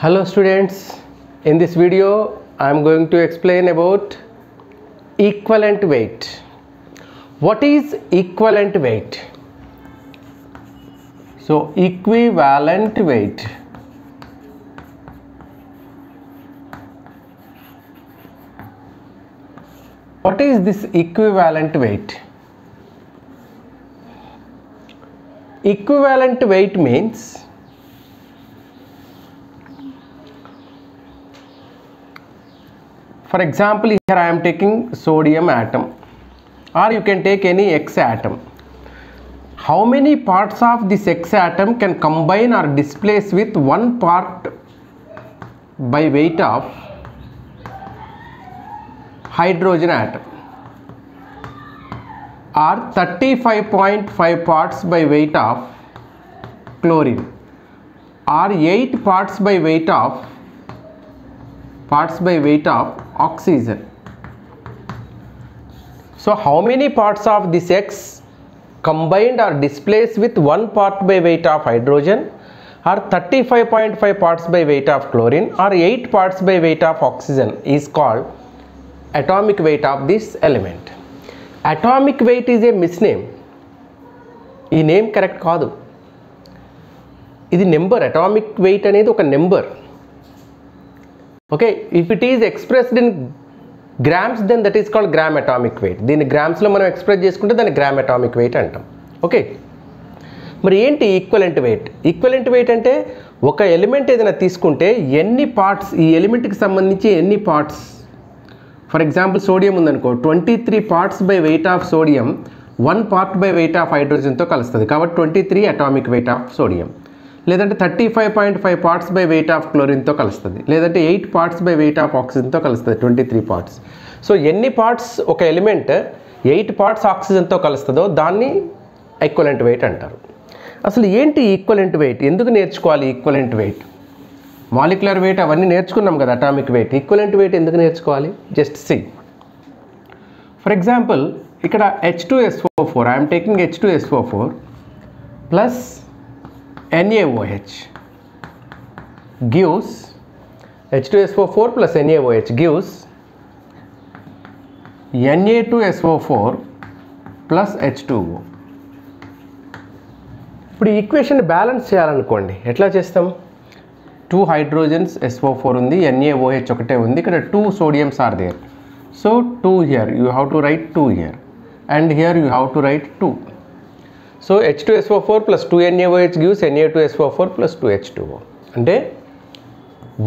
Hello students, in this video I am going to explain about equivalent weight. What is equivalent weight? So equivalent weight. What is this equivalent weight? Equivalent weight means for example, here I am taking sodium atom, or you can take any X atom. How many parts of this X atom can combine or displace with one part by weight of hydrogen atom, or 35.5 parts by weight of chlorine, or 8 parts by weight of oxygen. So how many parts of this X combined or displaced with one part by weight of hydrogen, or 35.5 parts by weight of chlorine, or 8 parts by weight of oxygen is called atomic weight of this element. Atomic weight is a misname. ఈ name correct కాదు, ఇది number. Atomic weight అనేది ఒక number. Okay, if it is expressed in grams then that is called gram atomic weight. దీన్ని గ్రామ్స్లో మనం express చేసుకుంటే దాన్ని గ్రామ్ అటామిక్ వెయిట్ అంటాం. ఓకే, మరి ఏంటి ఈక్వలెంట్ వెయిట్? ఈక్వలెంట్ వెయిట్ అంటే ఒక ఎలిమెంట్ ఏదైనా తీసుకుంటే ఎన్ని పార్ట్స్, ఈ ఎలిమెంట్కి సంబంధించి ఎన్ని పార్ట్స్. ఫర్ ఎగ్జాంపుల్ సోడియం ఉందనుకో, 23 parts by weight of sodium 1 part by weight of హైడ్రోజన్తో కలుస్తుంది, కాబట్టి 23 అటామిక్ వెయిట్ ఆఫ్ సోడియం. లేదంటే 35.5 పార్ట్స్ బై వెయిట్ ఆఫ్ క్లోరిన్తో కలుస్తుంది, లేదంటే 8 పార్ట్స్ బై వెయిట్ ఆఫ్ ఆక్సిజన్తో కలుస్తుంది, 23 పార్ట్స్. సో ఎన్ని పార్ట్స్ ఒక ఎలిమెంట్ 8 పార్ట్స్ ఆక్సిజన్తో కలుస్తుందో దాన్ని ఈక్వలెంట్ వెయిట్ అంటారు. అసలు ఏంటి ఈక్వలెంట్ వెయిట్? ఎందుకు నేర్చుకోవాలి ఈక్వలెంట్ వెయిట్? మాలిక్యులర్ వెయిట్ అవన్నీ నేర్చుకున్నాం కదా, అటామిక్ వెయిట్. ఈక్వలెంట్ వెయిట్ ఎందుకు నేర్చుకోవాలి? Just see. ఫర్ ఎగ్జాంపుల్ ఇక్కడ H2SO4, I'm taking H2SO4 plus NaOH gives H2SO4 plus NaOH gives Na2SO4 plus H2O. ఇప్పుడు ఈ ఈక్వేషన్ బ్యాలెన్స్ చేయాలనుకోండి, ఎట్లా చేస్తాం? 2 హైడ్రోజన్స్ SO4 ఉంది, NaOH ఒకటే ఉంది, ఇక్కడ 2 sodiums are there. So 2 here you have to write 2 here, and here you have to write 2. So H2SO4 plus 2 NaOH gives Na2SO4 plus 2 H2O. అంటే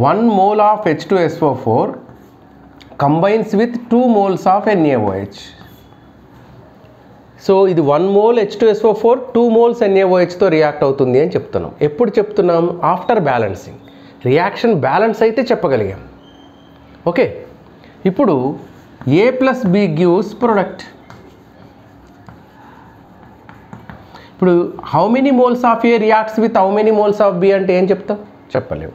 1 mole of H2SO4 combines with 2 moles of NaOH. So ఇది 1 mole H2SO4 2 moles NaOHతో react అవుతుంది అని చెప్తున్నాం. ఎప్పుడు చెప్తున్నాం? After balancing. Reaction balance అయితే చెప్పగలిగాం. Okay, ఇప్పుడు A plus B gives product. ఇప్పుడు how many moles of A reacts with how many moles of B అంటే ఏం చెప్తాం? చెప్పలేము.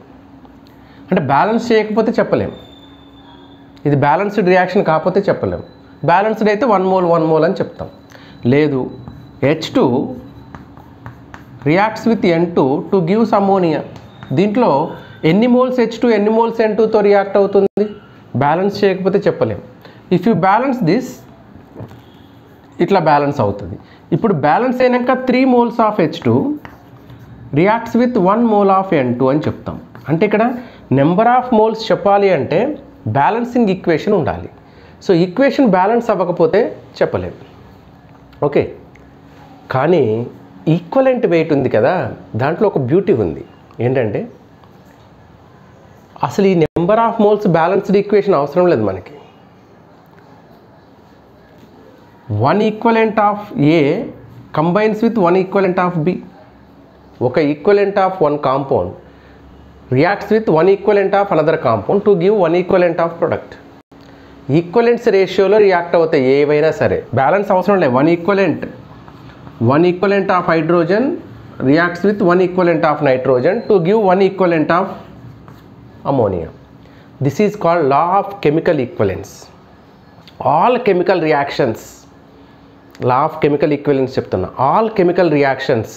అంటే బ్యాలెన్స్ చేయకపోతే చెప్పలేము. ఇది బ్యాలెన్స్డ్ రియాక్షన్ కాకపోతే చెప్పలేము. బ్యాలెన్స్డ్ అయితే 1 మోల్ అని చెప్తాం. లేదు, H2 reacts with N2 to gives ammonia. దీంట్లో ఎన్ని మోల్స్ H2 ఎన్ని మోల్స్ N2తో రియాక్ట్ అవుతుంది? బ్యాలెన్స్ చేయకపోతే చెప్పలేము. ఇఫ్ యూ బ్యాలెన్స్ దిస్, ఇట్లా బ్యాలెన్స్ అవుతుంది. ఇప్పుడు బ్యాలెన్స్ అయినాక 3 moles of H2 reacts with 1 mole of N2 అని చెప్తాం. అంటే ఇక్కడ నెంబర్ ఆఫ్ మోల్స్ చెప్పాలి అంటే బ్యాలెన్సింగ్ ఈక్వేషన్ ఉండాలి. సో ఈక్వేషన్ బ్యాలెన్స్ అవ్వకపోతే చెప్పలేము. ఓకే, కానీ ఈక్వలెంట్ వెయిట్ ఉంది కదా, దాంట్లో ఒక బ్యూటీ ఉంది. ఏంటంటే అసలు ఈ number of moles balanced equation అవసరం లేదు మనకి. 1 equivalent of A combines with 1 equivalent of B. ఒక equivalent of 1 compound reacts with 1 equivalent of another compound to give 1 equivalent of product. Equivalents రేషియోలో రియాక్ట్ అవుతాయి ఏవైనా సరే, బ్యాలెన్స్ అవసరం లేదు. 1 equivalent of hydrogen reacts with 1 equivalent of nitrogen to give 1 equivalent of ammonia. This is called law of chemical equivalence. All chemical reactions, law of chemical equivalence చెప్తున్నా, all chemical reactions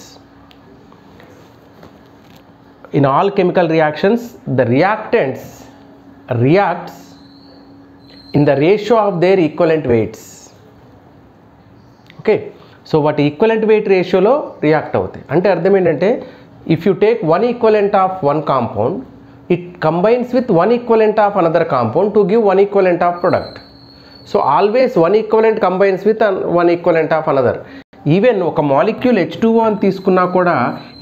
in all chemical reactions the reactants reacts in the ratio of their equivalent weights. Okay, so వాటి equivalent weight రేషియోలో react అవుతాయి. అంటే అర్థం ఏంటంటే if you take one equivalent of one compound it combines with one equivalent of another compound to give one equivalent of product. So always one equivalent combines with one equivalent of another. Even ఒక molecule H2O అని తీసుకున్నా కూడా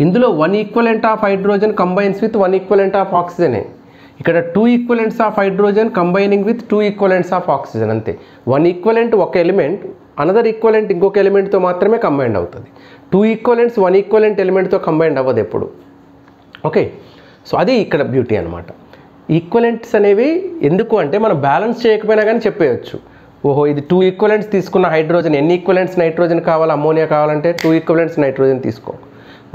ఇందులో one equivalent of hydrogen combines with one equivalent of ఆక్సిజనే. ఇక్కడ two equivalents of hydrogen combining with two equivalents of oxygen, అంతే. One equivalent ఒక element another equivalent ఇంకొక ఎలిమెంట్తో మాత్రమే కంబైండ్ అవుతుంది. టూ ఈక్వలెంట్స్ వన్ ఈక్వలెంట్ ఎలిమెంట్తో కంబైండ్ అవ్వదు ఎప్పుడు. ఓకే, సో అది ఇక్కడ బ్యూటీ అనమాట. ఈక్వలెంట్స్ అనేవి ఎందుకు అంటే మనం బ్యాలెన్స్ చేయకపోయినా కానీ చెప్పేయచ్చు. ఓహో, ఇది టూ ఈక్వలెంట్స్ తీసుకున్న హైడ్రోజన్, ఎన్ని ఈక్వలెంట్స్ నైట్రోజన్ కావాలి, అమ్మోనియా కావాలంటే టూ ఈక్వలెంట్స్ నైట్రోజన్ తీసుకో,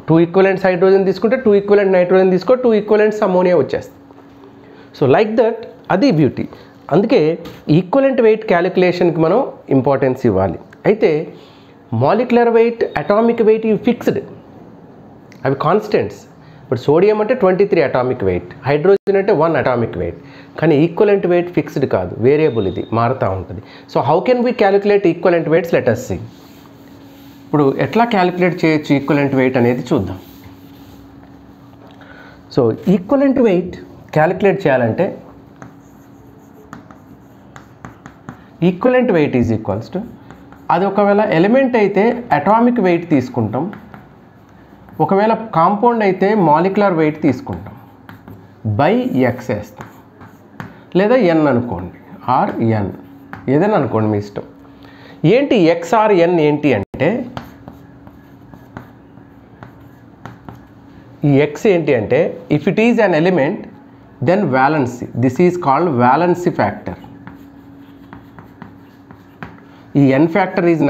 టూ ఈక్వలెంట్స్ హైడ్రోజన్ తీసుకుంటే టూ ఈక్వలెంట్ నైట్రోజన్ తీసుకో, టూ ఈక్వలెంట్స్ అమ్మోనియా వచ్చేస్తుంది. సో లైక్ దట్, అది బ్యూటీ. అందుకే ఈక్వలెంట్ వెయిట్ క్యాలిక్యులేషన్కి మనం ఇంపార్టెన్స్ ఇవ్వాలి. అయితే మాలిక్యులర్ వెయిట్, అటామిక్ వెయిట్ ఇవి ఫిక్స్డ్, అవి కాన్స్టెంట్స్. ఇప్పుడు సోడియం అంటే 23 అటామిక్ వెయిట్, హైడ్రోజన్ అంటే 1 అటామిక్ వెయిట్. కానీ ఈక్వలెంట్ వెయిట్ ఫిక్స్డ్ కాదు, వేరియబుల్, ఇది మారుతూ ఉంటుంది. So how can we calculate equivalent weights? Let us see. ఇప్పుడు ఎట్లా క్యాలిక్యులేట్ చేయొచ్చు ఈక్వలెంట్ వెయిట్ అనేది చూద్దాం. సో ఈక్వలెంట్ వెయిట్ క్యాలిక్యులేట్ చేయాలంటే equivalent weight is equals to, అది ఒకవేళ ఎలిమెంట్ అయితే అటామిక్ వెయిట్ తీసుకుంటాం, ఒకవేళ కాంపౌండ్ అయితే మాలిక్యులర్ వెయిట్ తీసుకుంటాం, బై ఎక్స్ వేస్తాం, లేదా ఎన్ అనుకోండి, ఆర్ ఎన్ ఏదైనా అనుకోండి మీ ఇష్టం. ఏంటి ఎక్స్ ఆర్ ఎన్ ఏంటి అంటే, ఈ ఎక్స్ ఏంటి అంటే if it is an element then valency, this is called valency factor. ఈ N factor is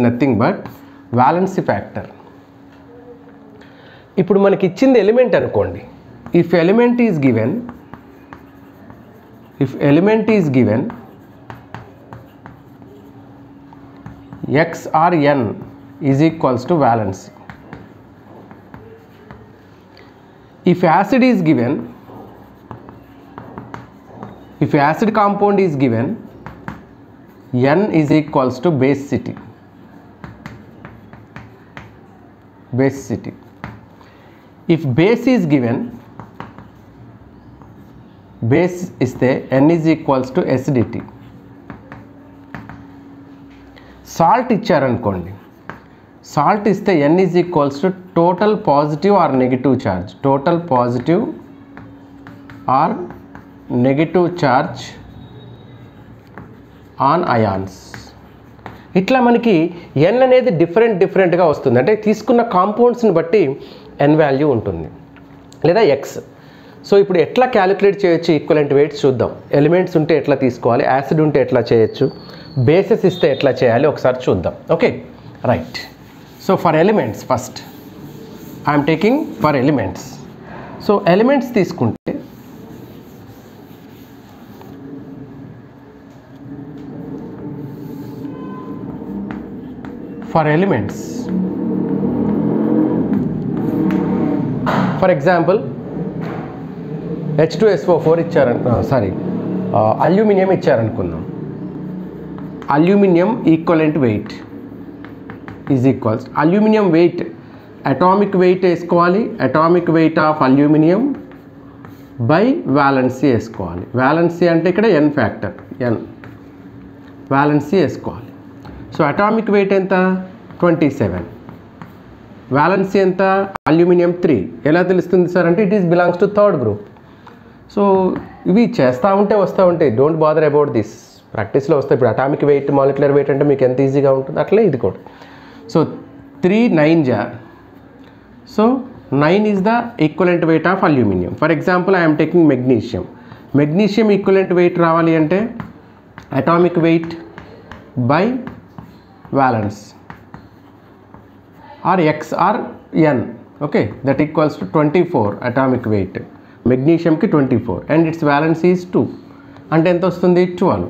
nothing but valency factor. ఇప్పుడు మనకి ఇచ్చింది ఎలిమెంట్ అనుకోండి, if element is given X or N is equals to valency. If acid is given, if acid compound is given, N is equals to basicity. If base is given, base is the N is equals to acidity. Salt ఇచ్చారనుకోండి, salt ఇస్తే N is equals to total positive or negative charge, total positive or negative charge on ions. ఇట్లా మనకి N అనేది డిఫరెంట్గా వస్తుంది, అంటే తీసుకున్న కాంపౌండ్స్ని బట్టి N వాల్యూ ఉంటుంది, లేదా X. సో ఇప్పుడు ఎట్లా క్యాలిక్యులేట్ చేయొచ్చు ఈక్వలెంట్ వెయిట్స్ చూద్దాం. ఎలిమెంట్స్ ఉంటే ఎట్లా తీసుకోవాలి, యాసిడ్ ఉంటే ఎట్లా చేయొచ్చు, బేసెస్ ఇస్తే ఎట్లా చేయాలి ఒకసారి చూద్దాం. Okay, right. So for elements first I am taking for elements. So elements తీసుకుంటే for elements, for example H2SO4 ఇచ్చారని అల్యూమినియం ఇచ్చారనుకుందాం. Aluminium equivalent weight is equals aluminium weight, atomic weight వేసుకోవాలి, atomic weight of aluminium by valency వేసుకోవాలి. Valency అంటే ఇక్కడ N factor, N valency వేసుకోవాలి. So atomic weight ఎంత 27, valency ఎంత అల్యూమినియం 3. ఎలా తెలుస్తుంది సార్ అంటే it is belongs to third group. So ఇవి చేస్తూ ఉంటే వస్తూ ఉంటాయి, డోంట్ బాదర్ అబౌట్ దిస్, ప్రాక్టీస్లో వస్తాయి. ఇప్పుడు అటామిక్ వెయిట్, మాలిక్యులర్ వెయిట్ అంటే మీకు ఎంత ఈజీగా ఉంటుంది, అట్లే ఇది కూడా. So 3 9 jar. So 9 is the equivalent weight of aluminum. For example, I am taking magnesium. Magnesium equivalent weight రావాలి అంటే atomic weight by valence or X or N. Okay, that equals to 24 atomic weight. Magnesium ki 24 and its valence is 2. అంటే ఎంత వస్తుంది 12.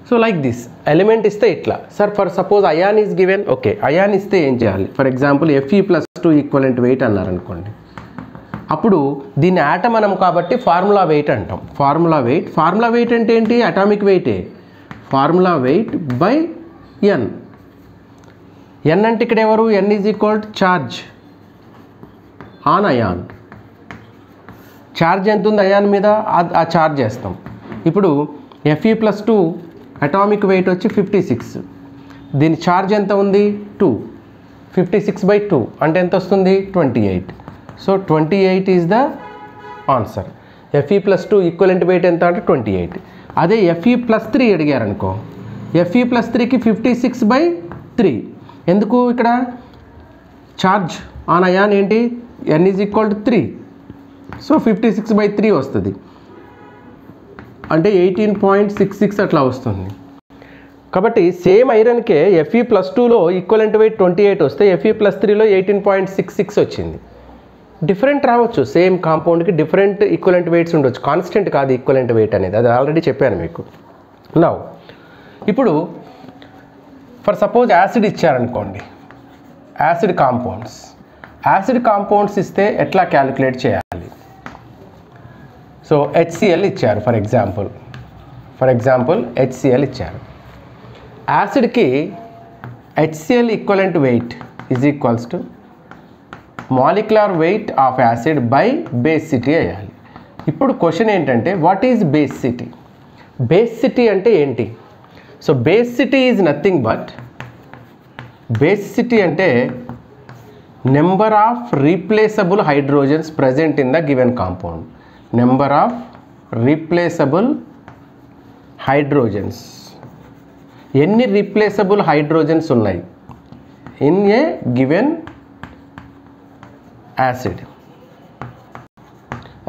So like this. Element ఇస్తే ఇట్లా sir, for suppose ion is given. Okay, ion ఇస్తే ఏం చేయాలి? For example Fe+ 2 equivalent weight అన్నారనుకోండి, అప్పుడు దీన్ని యాటమ్ అనం కాబట్టి ఫార్ములా వెయిట్ అంటాం. ఫార్ములా వెయిట్ అంటే ఏంటి? అటామిక్ వెయిటే. Formula weight by N. N అంటే ఇక్కడ ఎవరు? N is equal to charge on ion. Charge ఎంత ఉంది అయాన్ మీద, ఆ ఛార్జ్ చేస్తాం. ఇప్పుడు Fe+2 అటామిక్ వెయిట్ వచ్చి 56. దీని ఛార్జ్ ఎంత ఉంది? 2. 56/2 అంటే ఎంత వస్తుంది? 28. So 28 is the answer. Fe+2 equivalent wait ఎంత అంటే 28. అదే Fe+3 అడిగారనుకో, Fe+3కి 56/3. ఎందుకు? ఇక్కడ ఛార్జ్ ఆన్ అయాన్ ఏంటి? n is equal to 3. So 56/3 వస్తుంది, అంటే 18.66 అట్లా వస్తుంది. కాబట్టి సేమ్ ఐరన్కే Fe+2లో ఈక్వలెంట్ వెయిట్ 28 వస్తే Fe+3లో 18.66 వచ్చింది. డిఫరెంట్ రావచ్చు, సేమ్ కాంపౌండ్కి డిఫరెంట్ ఈక్వలెంట్ వెయిట్స్ ఉండొచ్చు, కాన్స్టెంట్ కాదు ఈక్వలెంట్ వెయిట్ అనేది. అది ఆల్రెడీ చెప్పాను మీకు. నౌ ఇప్పుడు ఫర్ సపోజ్ యాసిడ్ ఇచ్చారనుకోండి, యాసిడ్ కాంపౌండ్స్ ఇస్తే ఎట్లా క్యాలిక్యులేట్ చేయాలి? సో HCl ఇచ్చారు ఫర్ ఎగ్జాంపుల్ HCl ఇచ్చారు. యాసిడ్కి HCl equivalent weight is equals to molecular weight of acid by basicity అయ్యాలి. ఇప్పుడు క్వశ్చన్ ఏంటంటే వాట్ ఈజ్ బేసిటీ? బేసిటీ అంటే ఏంటి? So basicity is nothing but, basicity అంటే number of replaceable hydrogens present in the given compound. Number of replaceable hydrogens, ఎన్ని replaceable hydrogens ఉన్నాయి in a given acid,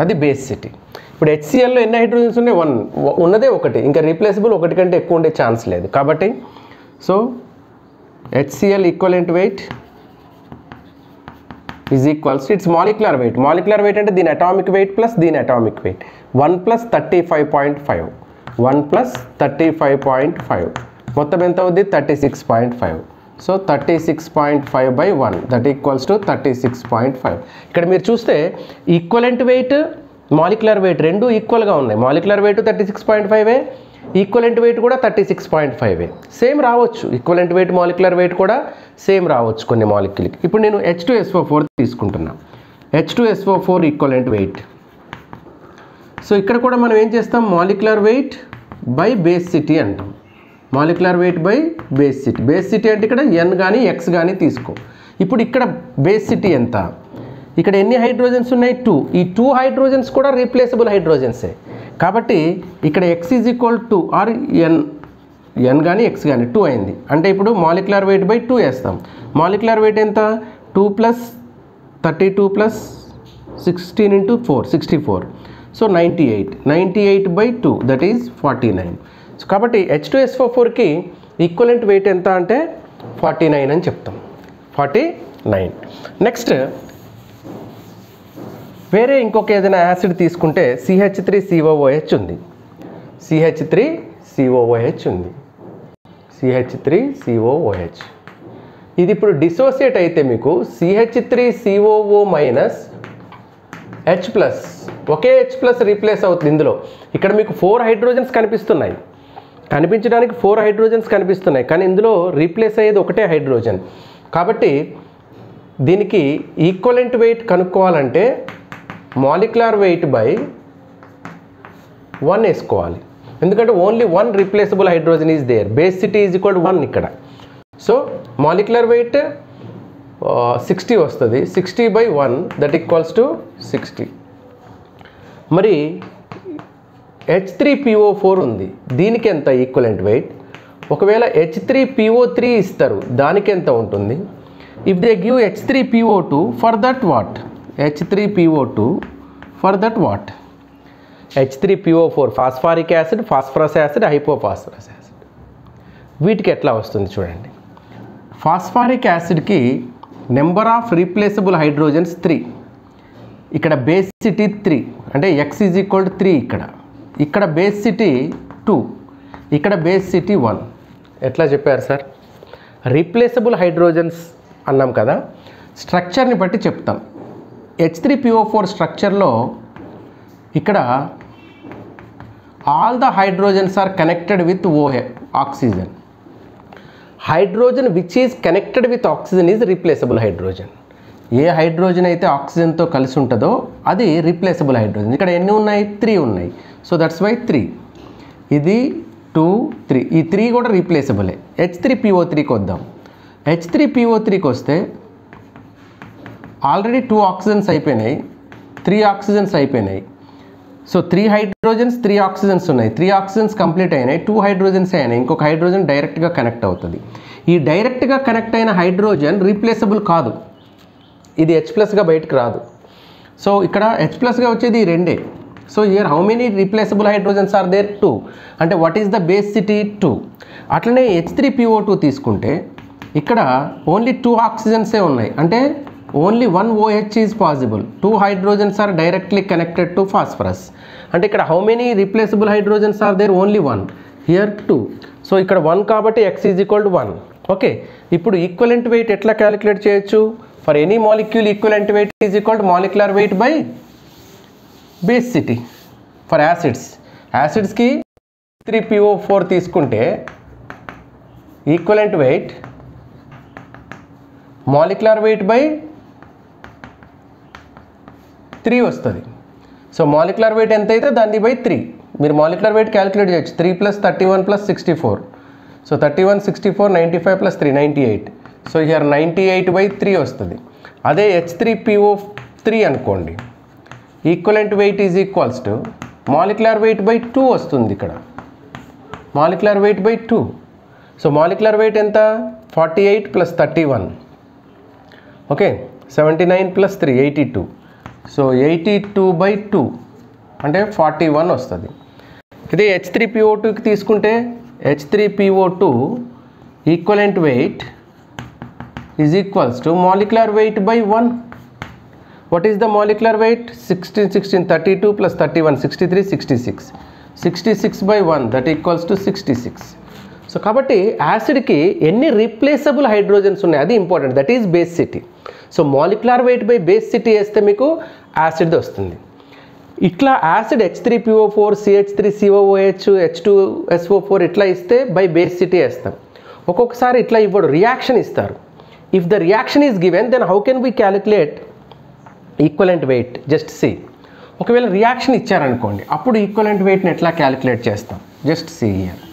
అది basicity. ఇప్పుడు HClలో ఎన్ని హైడ్రోజన్స్ ఉన్నాయి? 1 ఉన్నదే ఒకటి, ఇంకా రీప్లేసబుల్ ఒకటి కంటే ఎక్కువ ఉండే ఛాన్స్ లేదు. కాబట్టి so HCl equivalent weight is equals its molecular weight. Molecular wait అంటే దీని అటామిక్ వెయిట్ ప్లస్ దీని అటామిక్ వెయిట్. 1 + 35.5, 1 + 35.5 మొత్తం ఎంత అవుద్ది? 36.5. So 36.5/1 that equals to 36.5. ఇక్కడ మీరు చూస్తే ఈక్వలెంట్ వెయిట్, మాలిక్యులర్ వెయిట్ రెండు ఈక్వల్గా ఉన్నాయి. మాలిక్యులర్ వెయిట్ 36.5, ఈక్వలెంట్ వెయిట్ కూడా 36.5. సేమ్ రావచ్చు, ఈక్వలెంట్ వెయిట్ మాలిక్యులర్ వెయిట్ కూడా సేమ్ రావచ్చు కొన్ని మాలిక్యూల్కి. ఇప్పుడు నేను H2SO4 తీసుకుంటున్నా. H2SO4 equivalent wait. సో ఇక్కడ కూడా మనం ఏం చేస్తాం? మాలిక్యులర్ వెయిట్ బై బేసిటీ అంటాం. Molecular weight by basicity. Basicity అంటే ఇక్కడ N కానీ X కానీ తీసుకో. ఇప్పుడు ఇక్కడ బేసిటీ ఎంత? ఇక్కడ ఎన్ని హైడ్రోజన్స్ ఉన్నాయి? 2. ఈ 2 హైడ్రోజన్స్ కూడా రీప్లేసబుల్ హైడ్రోజన్సే. కాబట్టి ఇక్కడ X is equal to or N కానీ X కానీ 2 అయింది. అంటే ఇప్పుడు మాలిక్యులర్ వెయిట్ బై 2 వేస్తాం. మాలిక్యులర్ వెయిట్ ఎంత? 2 + 32 + 16 × 4 64. So 98/2 that is 49. సో కాబట్టి H2SO4కి ఈక్వలెంట్ వెయిట్ ఎంత అంటే 49 అని చెప్తాం. 49. నెక్స్ట్ వేరే ఇంకొక ఏదైనా యాసిడ్ తీసుకుంటే CH3COOH ఉంది. CH3COOH ఉంది. CH3COOH ఇది ఇప్పుడు డిసోసియేట్ అయితే మీకు CH3COO - H+, ఒకే H+ రీప్లేస్ అవుతుంది ఇందులో. ఇక్కడ మీకు 4 హైడ్రోజన్స్ కనిపిస్తున్నాయి, కనిపించడానికి 4 హైడ్రోజన్స్ కనిపిస్తున్నాయి, కానీ ఇందులో రీప్లేస్ అయ్యేది ఒకటే హైడ్రోజన్. కాబట్టి దీనికి ఈక్వలెంట్ వెయిట్ కనుక్కోవాలంటే మాలిక్యులర్ వెయిట్ బై 1 వేసుకోవాలి. ఎందుకంటే only 1 replaceable hydrogen is there. Basicity is equal to 1 ఇక్కడ. సో మాలిక్యులర్ వెయిట్ 60 వస్తుంది. 60/1 దట్ ఈక్వల్స్ టు 60. మరి H3PO4 ఉంది, దీనికి ఎంత ఈక్వలెంట్ వెయిట్? ఒకవేళ H3PO3 ఇస్తారు, దానికి ఎంత ఉంటుంది? If they give H3PO2 for that what? H3PO2 for that what? H3PO4 phosphoric acid, phosphorus acid, hypophosphorous acid. వీటికి ఎట్లా వస్తుంది చూడండి. ఫాస్ఫారిక్ యాసిడ్కి నెంబర్ ఆఫ్ రీప్లేసబుల్ హైడ్రోజన్స్ 3. ఇక్కడ బేసిటీ 3 అంటే X ఈజ్ ఈక్వల్ టు 3. ఇక్కడ బేసిటీ 2, ఇక్కడ బేసిటీ 1. ఎట్లా చెప్పారు సార్? రీప్లేసబుల్ హైడ్రోజన్స్ అన్నాం కదా. స్ట్రక్చర్ని బట్టి చెప్తాం. H3PO4 స్ట్రక్చర్లో ఇక్కడ all the hydrogens are connected with oxygen. Hydrogen which is connected with oxygen is replaceable hydrogen. ఏ హైడ్రోజన్ అయితే ఆక్సిజన్తో కలిసి ఉంటుందో అది రీప్లేసబుల్ హైడ్రోజన్. ఇక్కడ ఎన్ని ఉన్నాయి? 3 ఉన్నాయి. So that's why 3. ఇది 2, 3. ఈ 3 కూడా రీప్లేసబులే. H3PO3కి వద్దాం. H3PO3కి వస్తే ఆల్రెడీ 2 ఆక్సిజన్స్ అయిపోయినాయి, 3 ఆక్సిజన్స్ అయిపోయినాయి. సో 3 హైడ్రోజన్స్ 3 ఆక్సిజన్స్ ఉన్నాయి. 3 ఆక్సిజన్స్ కంప్లీట్ అయినాయి, 2 హైడ్రోజన్స్ అయినాయి. ఇంకొక హైడ్రోజన్ డైరెక్ట్గా కనెక్ట్ అవుతుంది. ఈ డైరెక్ట్గా కనెక్ట్ అయిన హైడ్రోజన్ రీప్లేసబుల్ కాదు. ఇది H+గా బయటకు రాదు. సో ఇక్కడ H+గా వచ్చేది ఈ రెండే. So here how many replaceable hydrogens are there? 2. అంటే వాట్ ఈస్ ద బేసిటీ? 2. అట్లనే H3PO2 తీసుకుంటే ఇక్కడ ఓన్లీ 2 ఆక్సిజన్సే ఉన్నాయి. అంటే only 1 OH is possible. 2 hydrogens are directly connected to phosphorus. అంటే ఇక్కడ how many replaceable hydrogens are there? Only 1. Here 2. So ఇక్కడ 1 కాబట్టి X is equal to 1. Okay, ఇప్పుడు ఈక్వలెంట్ వెయిట్ ఎట్లా క్యాలిక్యులేట్ చేయొచ్చు? For any molecule equivalent weight is equal to molecular weight by basicity. For యాసిడ్స్కి 3PO4 తీసుకుంటే equivalent weight molecular weight by 3 వస్తుంది. So molecular weight ఎంత అయితే దాన్ని బై 3. మీరు మాలిక్యులర్ వెయిట్ క్యాలిక్యులేట్ చేయొచ్చు. 3 + 31 + 64. సో 31, 64, 95 + 3 98. సో హియర్ 98/3 వస్తుంది. అదే H3PO3 అనుకోండి, equivalent weight is equals to molecular weight by 2 వస్తుంది. ఇక్కడ molecular weight by 2. So molecular weight ఎంత? 48 + 31. ఓకే, 79 + 3 82. సో 82/2 అంటే 41 వస్తుంది. ఇదే H3PO2కి తీసుకుంటే H3PO2 equivalent weight is equals to molecular weight by 1. What is the molecular wait? 16, 16, 32 + 31 63, 66. 66/1 that equals to 66. So కాబట్టి యాసిడ్కి ఎన్ని replaceable hydrogens ఉన్నాయి అది important. That is basicity. So molecular weight by basicity వేస్తే మీకు యాసిడ్ వస్తుంది. ఇట్లా యాసిడ్ H3PO4, CH3COOH, H2SO4 ఇట్లా ఇస్తే బై బేసిటీ వేస్తాం. ఒక్కొక్కసారి ఇట్లా ఇవ్వడు, రియాక్షన్ ఇస్తారు. If the reaction is given then how can we calculate equivalent weight? Just see. ఒకవేళ రియాక్షన్ ఇచ్చారనుకోండి, అప్పుడు ఈక్వలెంట్ వెయిట్ని ఎట్లా క్యాలిక్యులేట్ చేస్తాం? Just see here.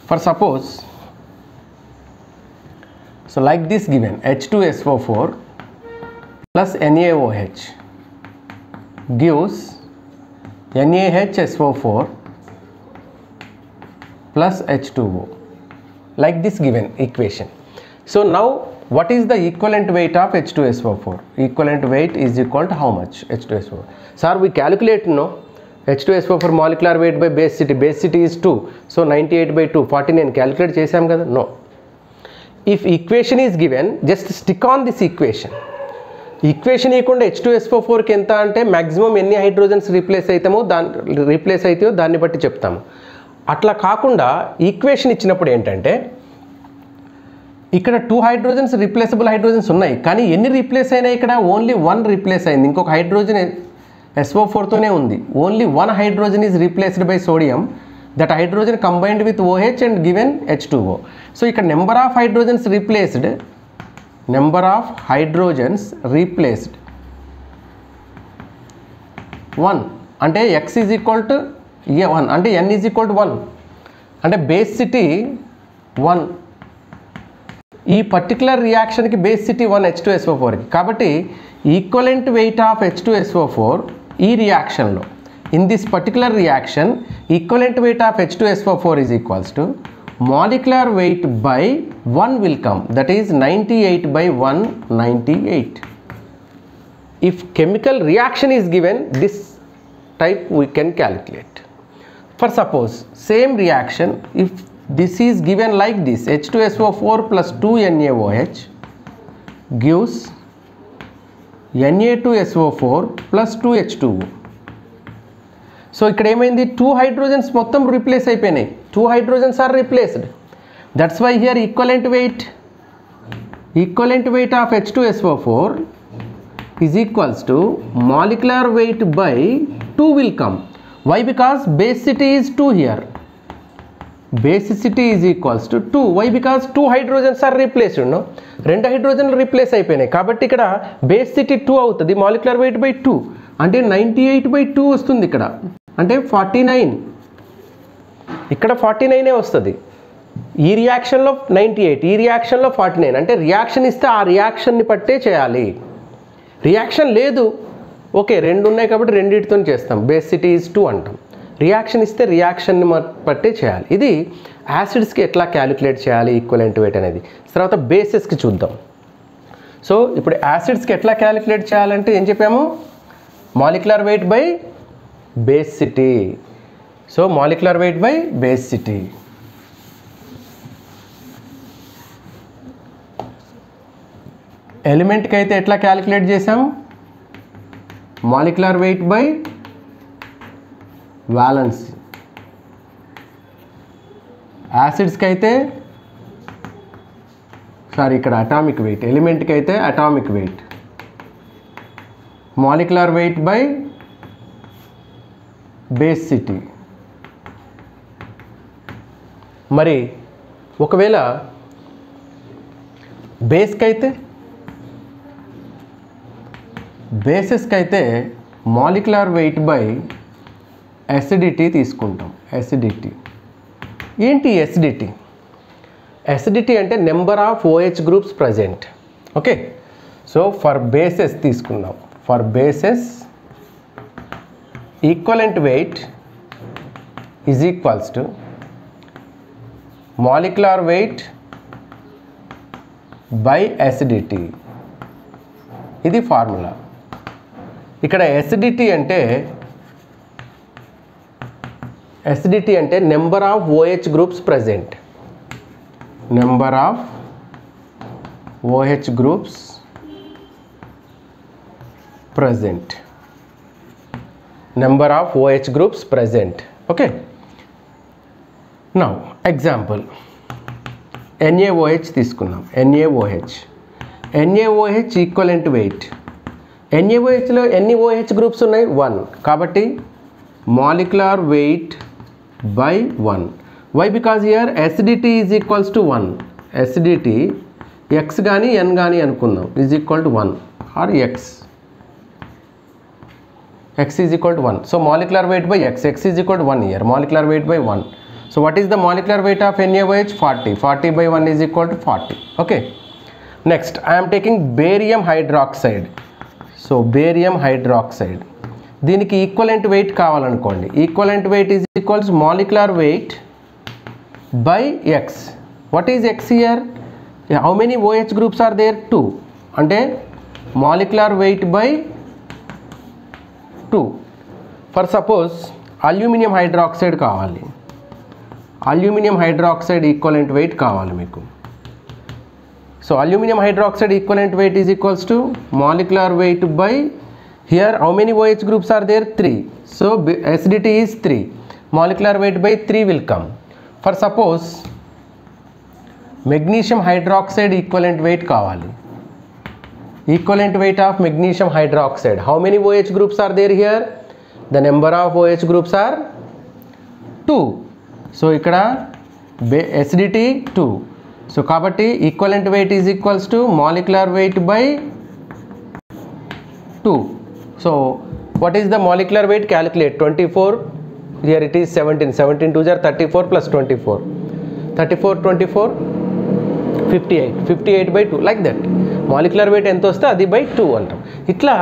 For suppose, so like this given, H2SO4 plus NaOH gives NaHSO4 plus H2O, like this given equation. So now what is the equivalent weight of H2SO4? Equivalent weight is equal to how much? H2SO4. Sir, we calculate, no? H2SO4 molecular weight by base is 2. So 98/2, 49 calculate chesam kada? No. If equation is given, just stick on this equation. Equation ikunda H2SO4 ki enta ante maximum enni hydrogens replace aitamo replace aitayo danni batti cheptamu. Atla kaakunda equation ఇచ్చినప్పుడు ఏంటంటే ఇక్కడ 2 hydrogens replaceable hydrogens ఉన్నాయి, కానీ ఎన్ని replace అయినాయి? ఇక్కడ only 1 replace అయింది. ఇంకొక హైడ్రోజన్ SO4తోనే ఉంది. Only 1 hydrogen is replaced by sodium. That hydrogen combined with OH and given H2O. So ఇక్కడ నెంబర్ ఆఫ్ హైడ్రోజన్స్ రీప్లేస్డ్ 1 అంటే X ఈజ్ ఈక్వల్ టు 1 అంటే N ఈజ్ ఈక్వల్ టు 1 అంటే basicity 1. ఈ particular రియాక్షన్కి basicity 1 H2SO4కి. కాబట్టి equivalent weight of H2SO4 ఈ రియాక్షన్లో, in this particular reaction, equivalent weight of H2SO4 is equals to molecular weight by 1 will come, that is 98/1 98. If chemical reaction is given, this type we can calculate. For suppose same reaction, if this is given like this, H2SO4 plus 2 NaOH gives Na2SO4 plus 2 H2O. So ఇక్కడ ఏమైంది? 2 hydrogens మొత్తం replace అయిపోయినాయి. 2 hydrogens are replaced. That's why here equivalent weight equivalent weight of H2SO4 is equals to molecular weight by 2 will come. Why? Because basicity is 2 here. Basicity is equals to 2. Why? Because 2 hydrogens are replaced. No? 2 hydrogenలు replace అయిపోయినాయి కాబట్టి ఇక్కడ basicity 2 అవుతుంది, molecular weight by 2 అంటే 98/2 వస్తుంది ఇక్కడ, అంటే 49. ఇక్కడ 49 వస్తుంది. ఈ రియాక్షన్లో 98, ఈ రియాక్షన్లో 49. అంటే రియాక్షన్ ఇస్తే ఆ రియాక్షన్ని పట్టే చేయాలి. రియాక్షన్ లేదు, ఓకే 2 ఉన్నాయి కాబట్టి రెండింటితో చేస్తాం, బేసిటీ ఈజ్ 2 అంటాం. రియాక్షన్ ఇస్తే రియాక్షన్ని పట్టే చేయాలి. ఇది యాసిడ్స్కి ఎట్లా క్యాలిక్యులేట్ చేయాలి ఈక్వలెంట్ వెయిట్ అనేది. తర్వాత బేసెస్కి చూద్దాం. సో ఇప్పుడు యాసిడ్స్కి ఎట్లా క్యాలిక్యులేట్ చేయాలంటే ఏం చెప్పాము, molecular weight by basicity. So molecular weight by basicity. ఎలిమెంట్కి అయితే ఎట్లా క్యాలిక్యులేట్ చేసాం, మాలిక్యులర్ వెయిట్ బై వాలెన్సీ. యాసిడ్స్కి అయితే ఇక్కడ అటామిక్ వెయిట్, ఎలిమెంట్కి అయితే atomic weight, molecular weight by basicity. మరి ఒకవేళ బేసెస్కి అయితే మాలిక్యులర్ వెయిట్ బై ఎసిడిటీ తీసుకుంటాం. ఎసిడిటీ ఏంటి? ఎసిడిటీ అంటే number of OH groups present. Okay, so for bases తీసుకుందాం. For bases equivalent weight is equals to molecular weight by acidity. ఇది formula. ఇక్కడ ఎసిడిటీ అంటే number of OH groups present. Number of OH groups present. Number of OH groups present. Okay, now example NaOH తీసుకున్నాం. NaOH equivalent weight. NaOHలో ఎన్ని OH groups ఉన్నాయి? 1. కాబట్టి molecular weight by 1. Why? Because here acidity is equals to 1. Acidity X కానీ N కానీ అనుకుందాం, is equal to 1 or X is equal to 1. So molecular weight by X is equal to 1 here, molecular weight by 1. So what is the molecular weight of NaOH? 40. 40 by 1 is equal to 40. Okay, next I'm taking barium hydroxide. So barium hydroxide, దీనికి equivalent weight కావాలనుకోండి. Equivalent weight is equals molecular weight by X. What is X here? How many OH groups are there? 2. అంటే molecular weight by 2. For suppose aluminium hydroxide కావాలి. Aluminium hydroxide equivalent weight కావాలి మీకు. So aluminium hydroxide equivalent weight is equals to molecular weight by, here how many OH groups are there? 3. So acidity is 3. Molecular weight by 3 will come. For suppose magnesium hydroxide equivalent weight kavali. Equivalent weight of magnesium hydroxide. How many OH groups are there here? The number of OH groups are 2. So ikkada acidity 2. So kabatti equivalent weight is equals to molecular weight by 2. So what is the molecular weight? Calculate. 24, here it is 17. 17 2s are 34 plus 24. 34 24 58. 58 by 2 like that. Molecular weight ఎంత వస్తే అది by 2 అంటాం. ఇట్లా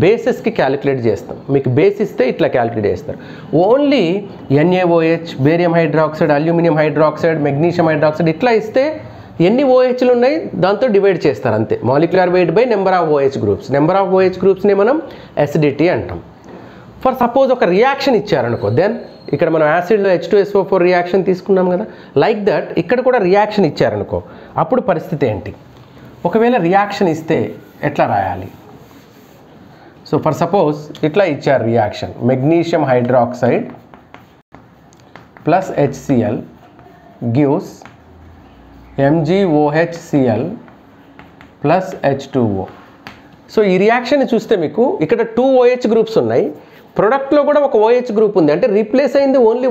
బేసెస్కి calculate చేస్తాం. మీకు base ఇస్తే ఇట్లా calculate చేస్తారు. Only NaOH, barium hydroxide, aluminium hydroxide, magnesium hydroxide ఇట్లా ఇస్తే ఎన్ని OHలు ఉన్నాయి దాంతో డివైడ్ చేస్తారు అంతే. Molecular weight by number of OH groups. Number of OH గ్రూప్స్ని మనం ఎసిడిటీ అంటాం. ఫర్ సపోజ్ ఒక రియాక్షన్ ఇచ్చారనుకో, దెన్ ఇక్కడ మనం యాసిడ్లో H2SO4 రియాక్షన్ తీసుకున్నాం కదా, లైక్ దట్ ఇక్కడ కూడా రియాక్షన్ ఇచ్చారనుకో, అప్పుడు పరిస్థితి ఏంటి? ఒకవేళ రియాక్షన్ ఇస్తే ఎట్లా రాయాలి? సో ఫర్ సపోజ్ ఇట్లా ఇచ్చారు reaction, magnesium hydroxide plus HCl gives MgOHCl plus H2O. So ఈ రియాక్షన్ చూస్తే మీకు ఇక్కడ 2 OH గ్రూప్స్ ఉన్నాయి, ప్రొడక్ట్లో కూడా ఒక OH గ్రూప్ ఉంది, అంటే రీప్లేస్ అయింది ఓన్లీ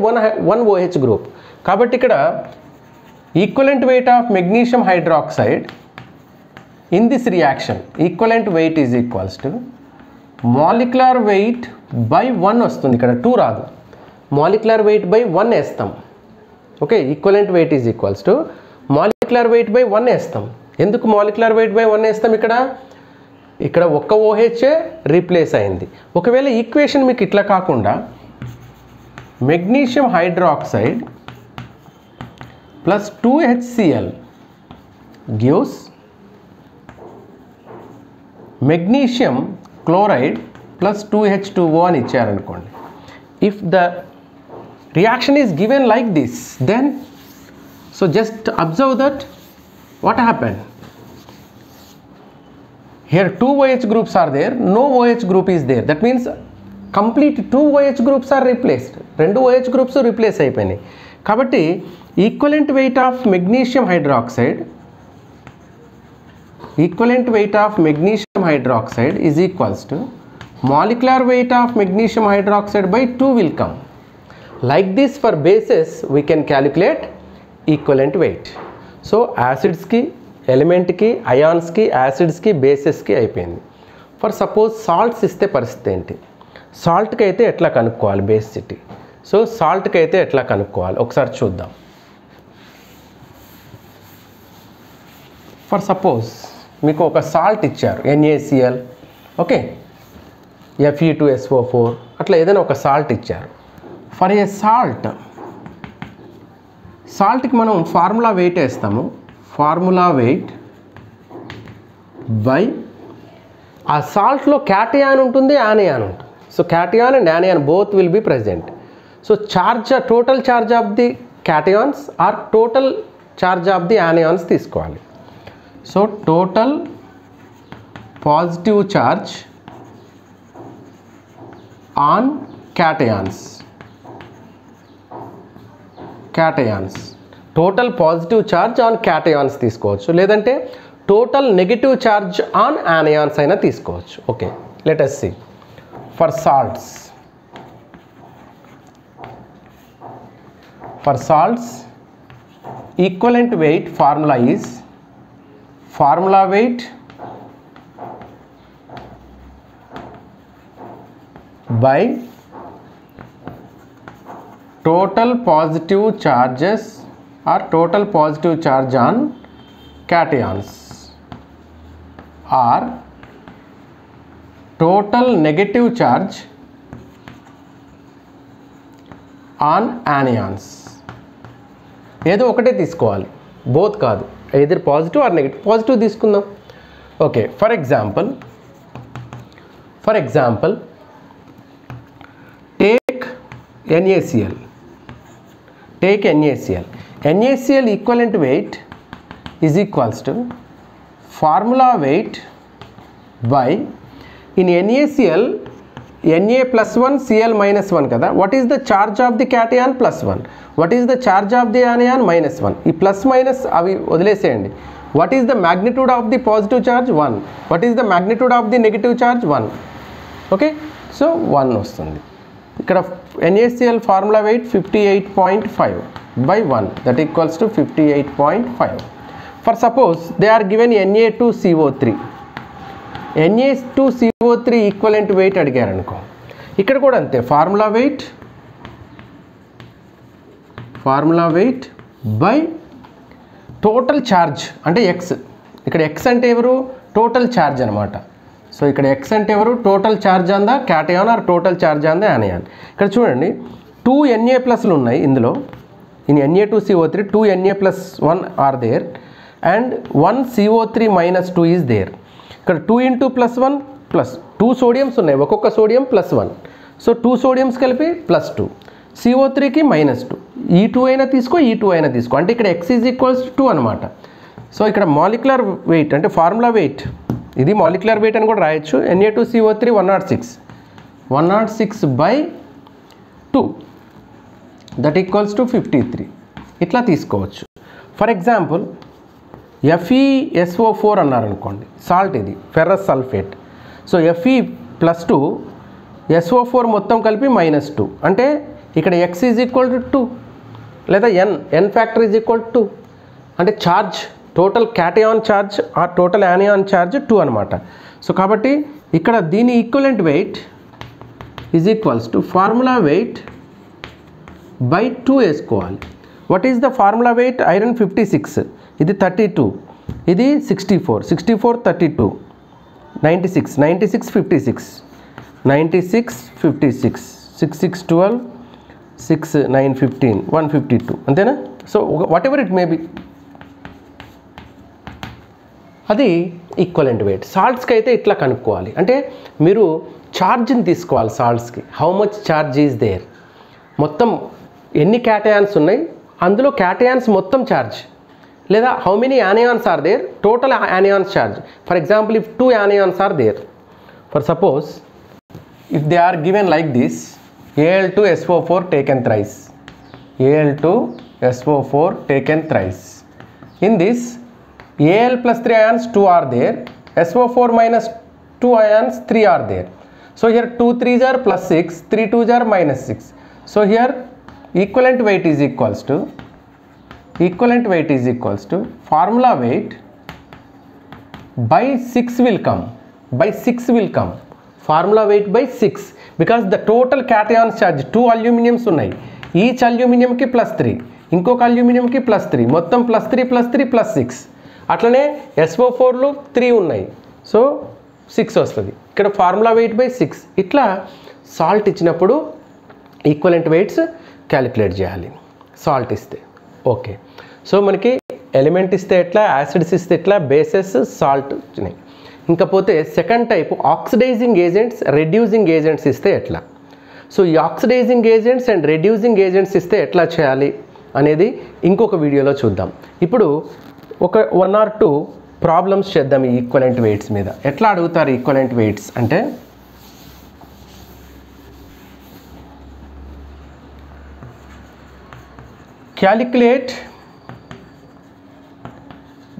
వన్ OH గ్రూప్. కాబట్టి ఇక్కడ equivalent weight of magnesium hydroxide in this reaction, equivalent weight is equals to molecular weight by 1 వస్తుంది. ఇక్కడ 2 రాదు, మాలిక్యులర్ వెయిట్ బై 1 వేస్తాం. Okay, equivalent weight is equals to molecular weight by 1 వేస్తాం. ఎందుకు molecular weight by 1 వేస్తాం? ఇక్కడ ఒక్క OH replace అయింది. ఒకవేళ ఈక్వేషన్ మీకు ఇట్లా కాకుండా magnesium hydroxide plus 2HCl gives magnesium chloride plus 2H2O అని ఇచ్చారనుకోండి. If the reaction is given like this, then so just observe that what happened here. 2 OH groups are there, no OH group is there. That means complete 2 OH groups are replaced. 2 OH groups replace అయిపోయినాయి. కాబట్టి equivalent weight of magnesium hydroxide, equivalent weight of magnesium hydroxide is equals to molecular weight of magnesium hydroxide by 2 will come. Like this for bases we can calculate equivalent weight. So acids ki, element ki, ions ki, acids ki, bases ki అయిపోయింది. For suppose salts ఇస్తే పరిస్థితి ఏంటి? Salt కి అయితే ఎట్లా కనుక్కోవాలి basicity? So salt కి అయితే ఎట్లా కనుక్కోవాలి ఒకసారి చూద్దాం. ఫర్ సపోజ్ మీకు ఒక సాల్ట్ ఇచ్చారు, NaCl, ఓకే, Fe2SO4, అట్లా ఏదైనా ఒక సాల్ట్ ఇచ్చారు. ఫర్ ఏ సాల్ట్కి మనం ఫార్ములా వెయిట్ వేస్తాము, ఫార్ములా వెయిట్ బై ఆ సాల్ట్లో క్యాటయాన్ ఉంటుంది, యానయాన్ ఉంటుంది. So cation and anion both will be present. So total charge of the cations or total charge of the anions తీసుకోవాలి. So total positive charge on cations, total positive charge on cations తీసుకోవచ్చు, లేదంటే total negative charge on anions అయినా తీసుకోవచ్చు. Okay, let us see for salts. For salts, equivalent weight formula is formula weight by total positive charges or total positive charge on cations or total negative charge on anions. ఏదో ఒకటే తీసుకోవాలి, both కాదు, either positive or negative. Positive తీసుకుందాం. Okay, for example take NaCl. Take NaCl. NaCl equivalent weight is equals to formula weight by, in NaCl Na plus 1 Cl minus 1 kada. What is the charge of the cation? Plus 1. What is the charge of the anion? Minus 1. ఈ plus minus అవి వదిలేసేయండి. What is the magnitude of the positive charge? 1. What is the magnitude of the negative charge? 1. Okay, so 1 వస్తుంది. ఇక్కడ NaCl formula weight 58.5 by 1, that equals to 58.5. For suppose they are given Na2CO3. Na2CO3 equivalent weight అడిగారు అనుకో, ఇక్కడ కూడా అంతే, formula weight by total charge అంటే x. ఇక్కడ x అంటే ఎవరు? టోటల్ ఛార్జ్ అనమాట. సో ఇక్కడ x అంటే ఎవరు? Total charge on the cation or total charge on the anion. ఇక్కడ చూడండి 2 Na+ ఉన్నాయి ఇందులో. In Na2CO3 2 Na+1 are there and 1 CO3 - 2 is there. ఇక్కడ 2 × +1 ప్లస్ 2 సోడియమ్స్ ఉన్నాయి, ఒక్కొక్క సోడియం +1. సో 2 సోడియమ్స్ కలిపి +2, CO3కి -2. ఈ 2 అయినా తీసుకో, ఈ 2 అయినా తీసుకో, అంటే ఇక్కడ x ఈజ్ ఈక్వల్స్ 2 అనమాట. సో ఇక్కడ మాలిక్యులర్ వెయిట్ అంటే ఫార్ములా వెయిట్, ఇది మాలిక్యులర్ వెయిట్ అని కూడా రాయొచ్చు. Na2CO3 106/2, that equals to 53. ఇట్లా తీసుకోవచ్చు. ఫర్ ఎగ్జాంపుల్ FeSO4 అన్నారనుకోండి, సాల్ట్ ఇది ferrous sulphate. So Fe+2 SO4 మొత్తం కలిపి -2 అంటే ఇక్కడ X ఈజ్ ఈక్వల్ టు 2 లేదా n factor is equal to 2 అంటే charge total cation charge or total anion charge 2 అనమాట. సో కాబట్టి ఇక్కడ దీని equivalent weight is equals to formula weight by 2 వేసుకోవాలి. What is the formula weight? Iron 56, ఇది 32, ఇది 64, 64 32, 96, 96 56, 96 56, 6 6 12, 6 9 15, 152 అంతేనా? So whatever it may be, అది ఈక్వలెంట్ వెయిట్. సాల్ట్స్కి అయితే ఇట్లా కనుక్కోవాలి, అంటే మీరు ఛార్జ్ని తీసుకోవాలి సాల్ట్స్కి. How much charge is there, మొత్తం ఎన్ని క్యాటయాన్స్ ఉన్నాయి, అందులో క్యాటయాన్స్ మొత్తం ఛార్జ్, లేదా how many anions are there, total anions charge. For example if 2 anions are there, for suppose if they are given like this, Al2SO4 taken thrice, Al2SO4 taken thrice. In this Al plus 3 ions 2 are there, SO4 minus 2 ions 3 are there. So here 2 3s are plus 6, 3 2s are minus 6. So here equivalent weight is equals to formula weight by 6 will come, formula weight by 6, because the total cation charge 2 అల్యూమినియమ్స్ ఉన్నాయి, each అల్యూమినియంకి +3, ఇంకొక అల్యూమినియంకి +3, మొత్తం +3 +3 +6. అట్లనే SO4లో 3 ఉన్నాయి, so 6 వస్తుంది. ఇక్కడ formula weight by 6. ఇట్లా salt ఇచ్చినప్పుడు equivalent weights calculate చేయాలి సాల్ట్ ఇస్తే. ఓకే, సో మనకి ఎలిమెంట్ ఇస్తే ఎట్లా, యాసిడ్స్ ఇస్తే ఎట్లా, బేసెస్ సాల్ట్ వచ్చినాయి. ఇంకపోతే second type oxidising agents, reducing agents ఇస్తే ఎట్లా. సో ఈ oxidising agents and reducing agents ఇస్తే ఎట్లా చేయాలి అనేది ఇంకొక వీడియోలో చూద్దాం. ఇప్పుడు ఒక 1 or 2 ప్రాబ్లమ్స్ చేద్దాం ఈ ఈక్వలెంట్ వెయిట్స్ మీద. ఎట్లా అడుగుతారు ఈక్వలెంట్ వెయిట్స్ అంటే, calculate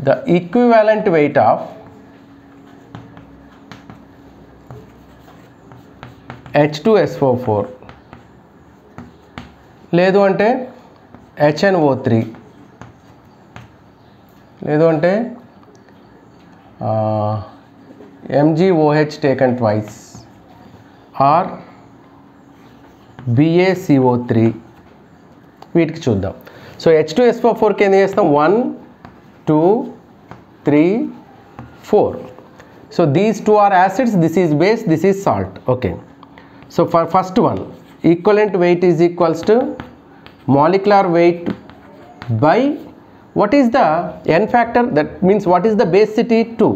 the equivalent weight of H2SO4 లేదు అంటే HNO3 లేదు అంటే MgOH taken twice or BaCO3, వీటికి చూద్దాం. సో H2SO4కి ఏం చేస్తాం, 1 2 3 4. So these 2 are acids, this is base, this is salt. Okay, so for first one, equivalent weight is equals to molecular weight by what is the n factor, that means what is the basicity, 2.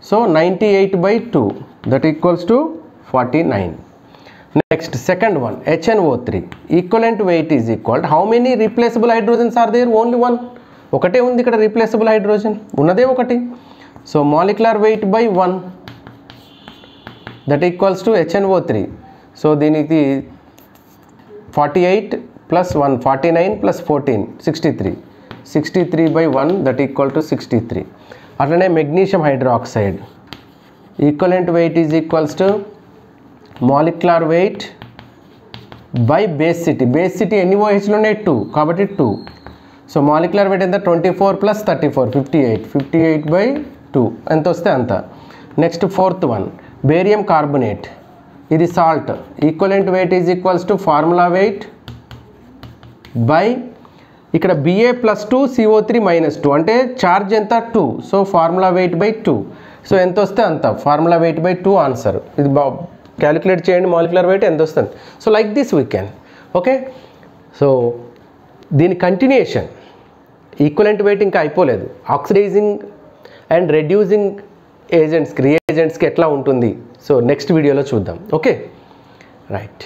So 98 by 2, that equals to 49. Next, second one, HNO3, equivalent weight is equal to how many replaceable hydrogens are there? Only one. ఒకటే ఉంది ఇక్కడ replaceable hydrogen, ఉన్నదే ఒకటి. So molecular weight by 1, that equals to HNO3. So దీనికి 48 plus 1, 49 plus 14, 63. 63 by 1, that equal to 63. అట్లనే magnesium hydroxide, equivalent weight is equals to molecular weight by basicity. Basicity ఎన్ని OHలు ఉన్నాయి, 2, కాబట్టి 2. సో మాలిక్యులర్ వెయిట్ ఎంత, 24 plus 34, 58. 58 by 2 ఎంత వస్తే అంత. Next fourth one, barium carbonate, ఇది salt, equivalent weight is equals to formula weight by ఇక్కడ Ba+2 CO3 -2 అంటే ఛార్జ్ ఎంత, 2. So formula weight by 2. So ఎంత వస్తే అంత, ఫార్ములా వెయిట్ బై 2 ఆన్సర్. ఇది క్యాలిక్యులేట్ చేయండి మాలిక్యులర్ వెయిట్ ఎంత వస్తుంది. So like this we can. Okay, so దీని కంటిన్యూషన్, ఈక్వలెంట్ వెయిట్ ఇంకా అయిపోలేదు. ఆక్సిడైజింగ్ అండ్ రెడ్యూసింగ్ ఏజెంట్స్కి, రియేజెంట్స్కి ఎట్లా ఉంటుంది, సో నెక్స్ట్ వీడియోలో చూద్దాం. Okay, right.